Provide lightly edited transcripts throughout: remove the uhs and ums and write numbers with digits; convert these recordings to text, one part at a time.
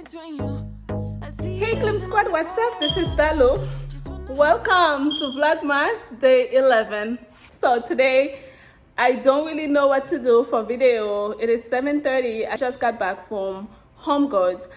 Hey Glam Squad, what's up? This is Dalou. Welcome to Vlogmas Day 11. So today, I don't really know what to do for video. It is 7:30. I just got back from HomeGoods.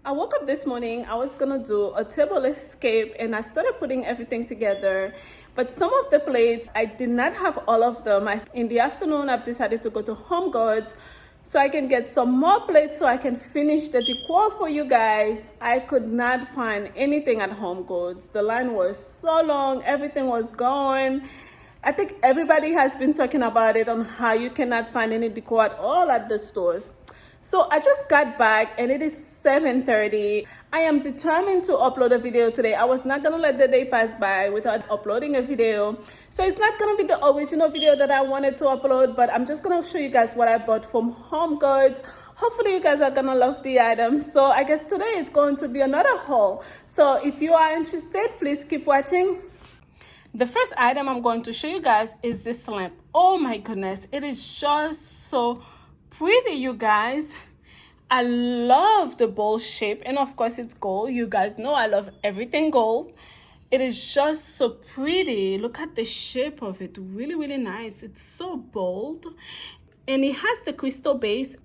I woke up this morning, I was gonna do a table escape and I started putting everything together. But some of the plates, I did not have all of them. In the afternoon, I've decided to go to HomeGoods so I can get some more plates so I can finish the decor for you guys. I could not find anything at HomeGoods. The line was so long, everything was gone. I think everybody has been talking about it on how you cannot find any decor at all at the stores. So I just got back and it is 7:30. I am determined to upload a video today. I was not gonna let the day pass by without uploading a video. So it's not gonna be the original video that I wanted to upload, but I'm just gonna show you guys what I bought from HomeGoods. Hopefully you guys are gonna love the items. So I guess today it's going to be another haul. So if you are interested, please keep watching. The first item I'm going to show you guys is this lamp. Oh my goodness, it is just so pretty, you guys. I love the bowl shape, and of course it's gold. You guys know I love everything gold. It is just so pretty. Look at the shape of it. Really nice. It's so bold, and it has the crystal base.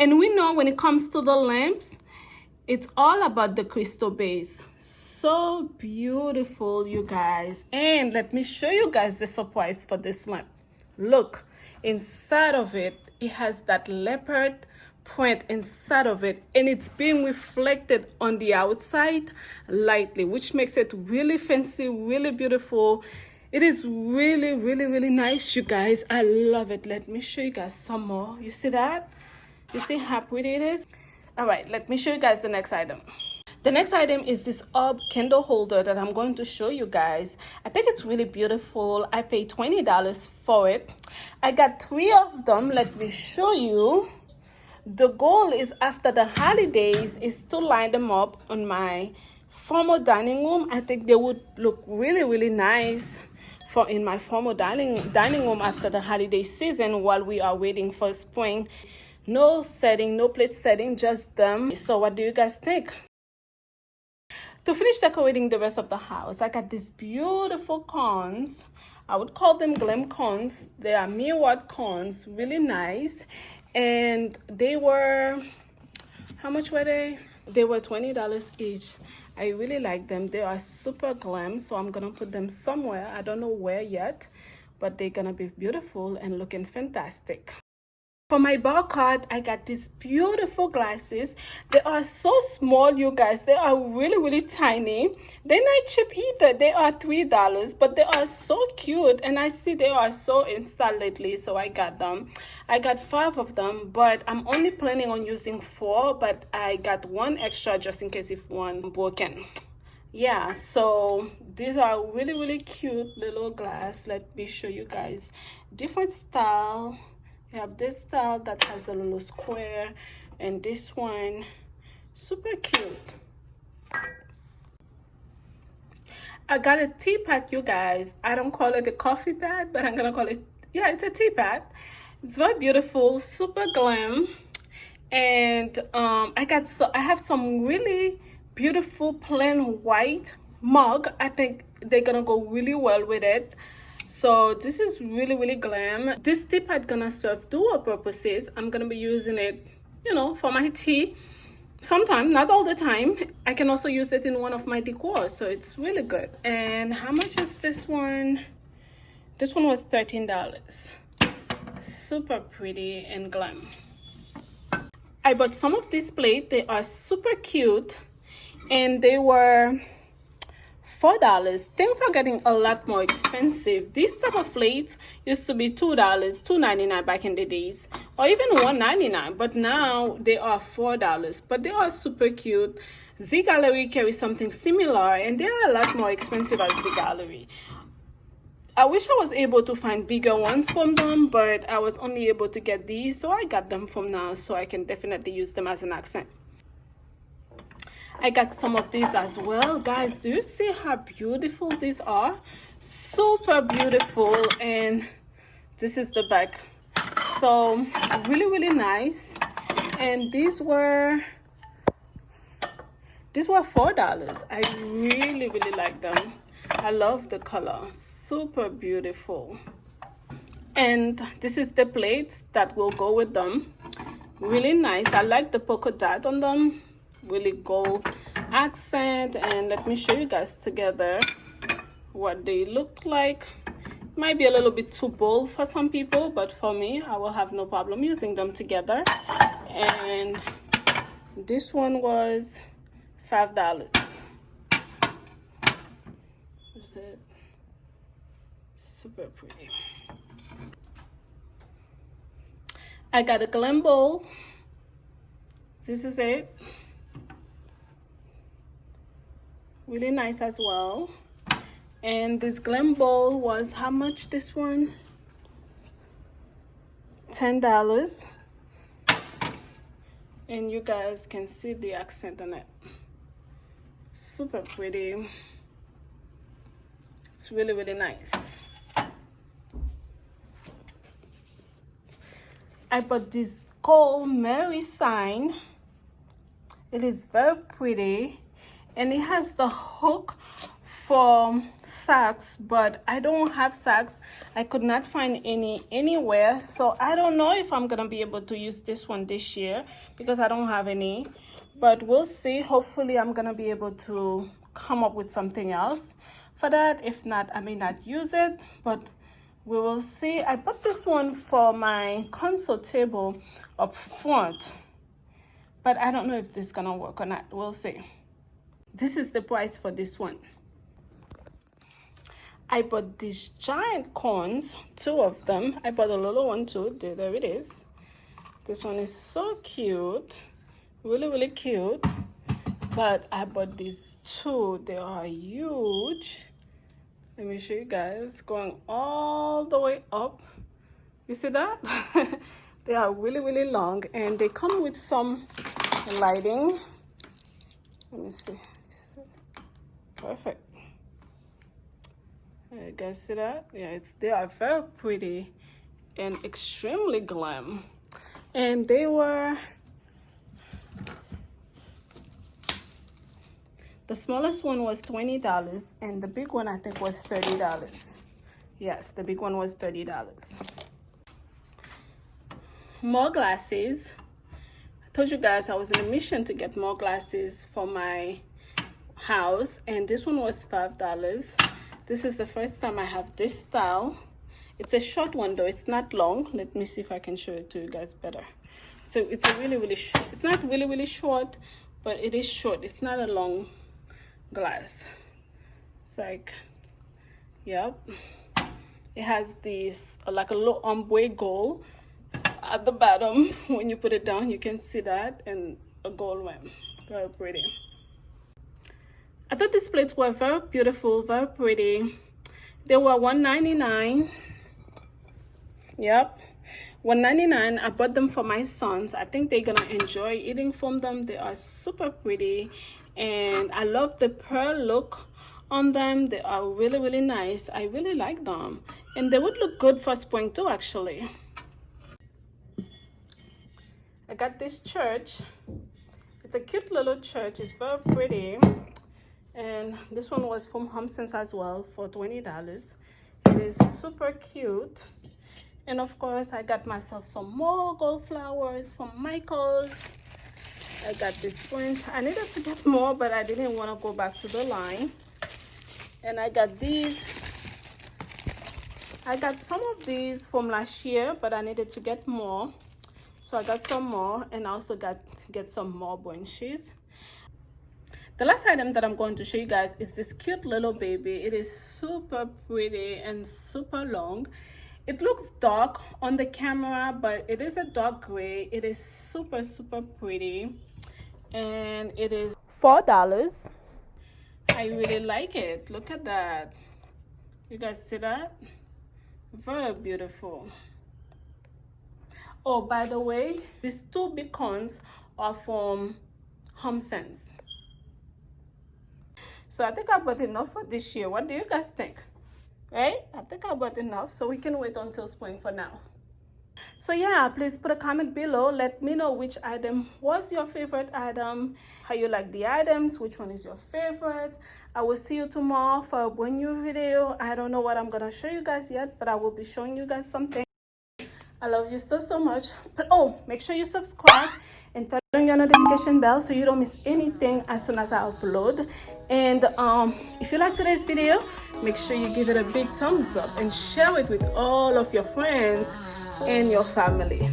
And we know when it comes to the lamps, it's all about the crystal base. So beautiful, you guys. And let me show you guys the surprise for this lamp. Look, inside of it, it has that leopard print inside of it, and it's being reflected on the outside lightly, which makes it really fancy, really beautiful. It is really nice, you guys. I love it. Let me show you guys some more. You see that? You see how pretty it is? All right, let me show you guys the next item. The next item is this candle holder that I'm going to show you guys. I think it's really beautiful. I paid $20 for it. I got 3 of them. Let me show you. The goal is after the holidays is to line them up on my formal dining room. I think they would look really nice in my formal dining room after the holiday season while we are waiting for spring. No setting, no plate setting, just them. So what do you guys think? To finish decorating the rest of the house, I got these beautiful cones. I would call them Glam cones. They are mirrored cones, really nice. And they were, how much were they? They were $20 each. I really like them. They are super glam, so I'm gonna put them somewhere. I don't know where yet, but they're gonna be beautiful and looking fantastic. For my bar cart, I got these beautiful glasses. They are so small, you guys. They are really tiny. They're not cheap either. They are $3, but they are so cute. And I see they are so in style lately, so I got them. I got 5 of them, but I'm only planning on using 4, but I got 1 extra just in case if one broken. Yeah, so these are really cute little glass. Let me show you guys different style. You have this style that has a little square, and this one, super cute. I got a teapot, you guys. I don't call it a coffee pad, but I'm gonna call it, yeah, it's a teapot. It's very beautiful, super glam. And I have some really beautiful plain white mug. I think they're gonna go really well with it. So this is really glam. This teapot gonna serve dual purposes. I'm gonna be using it, you know, for my tea. Sometimes, not all the time. I can also use it in one of my decor, so it's really good. And how much is this one? This one was $13. Super pretty and glam. I bought some of these plates. They are super cute, and they were $4. Things are getting a lot more expensive. These type of plates used to be $2, $2.99 back in the days, or even $1.99, but now they are $4. But they are super cute. Z Gallery carries something similar, and they are a lot more expensive at Z Gallery. I wish I was able to find bigger ones from them, but I was only able to get these, so I got them from now, so I can definitely use them as an accent. I got some of these as well. Guys, do you see how beautiful these are? Super beautiful. And this is the back. So really nice. And these were These were $4. I really like them. I love the color, super beautiful. And this is the plates that will go with them. Really nice. I like the polka dot on them, really gold accent. And let me show you guys together what they look like. Might be a little bit too bold for some people, but for me, I will have no problem using them together. And this one was $5. That's it. Super pretty. I got a Glam bowl. This is it. Really nice as well. And this Glam bowl was how much? This one? $10. And you guys can see the accent on it. Super pretty. It's really nice. I bought this gold Mary sign. It is very pretty, and it has the hook for socks, but I don't have socks. I could not find any anywhere, so I don't know if I'm gonna be able to use this one this year because I don't have any, but we'll see. Hopefully I'm gonna be able to come up with something else for that. If not, I may not use it, but we will see. I bought this one for my console table up front, but I don't know if this is gonna work or not. We'll see. This is the price for this one. I bought these giant cones, 2 of them. I bought a little one too. There it is. This one is so cute, really cute. But I bought these 2. They are huge. Let me show you guys, going all the way up. You see that? They are really long, and they come with some lighting. Let me see. Perfect. You guys see that? Yeah, they are very pretty and extremely glam. And they were, the smallest one was $20, and the big one I think was $30. Yes, the big one was $30. More glasses. I told you guys I was in a mission to get more glasses for my house, and this one was $5. This is the first time I have this style. It's a short one though, it's not long. Let me see if I can show it to you guys better. So it's a it's not really short, but it is short. It's not a long glass. It's like, yep. It has this like a little ombre gold at the bottom. When you put it down, you can see that, and a gold rim. Very pretty. I thought these plates were very beautiful, very pretty. They were $1.99. Yep, $1.99. I bought them for my sons. I think they're gonna enjoy eating from them. They are super pretty, and I love the pearl look on them. They are really nice. I really like them, and they would look good for spring too, actually. I got this church. It's a cute little church. It's very pretty. And this one was from HomeSense as well for $20. It is super cute. And of course, I got myself some more gold flowers from Michael's. I got these prints. I needed to get more, but I didn't want to go back to the line. And I got these. I got some of these from last year, but I needed to get more. So I got some more, and I also got to get some more bunches. The last item that I'm going to show you guys is this cute little baby. It is super pretty and super long. It looks dark on the camera, but it is a dark gray. It is super pretty, and it is $4. I really like it. Look at that. You guys see that? Very beautiful. Oh, by the way, these 2 big cones are from HomeSense. So I think I bought enough for this year. What do you guys think? Right? I think I bought enough, so we can wait until spring for now. So yeah, please put a comment below. Let me know which item was your favorite item, how you like the items, which one is your favorite. I will see you tomorrow for a brand new video. I don't know what I'm gonna show you guys yet, but I will be showing you guys something. I love you so much. But oh, make sure you subscribe and turn on your notification bell so you don't miss anything as soon as I upload. And if you like today's video, make sure you give it a big thumbs up and share it with all of your friends and your family.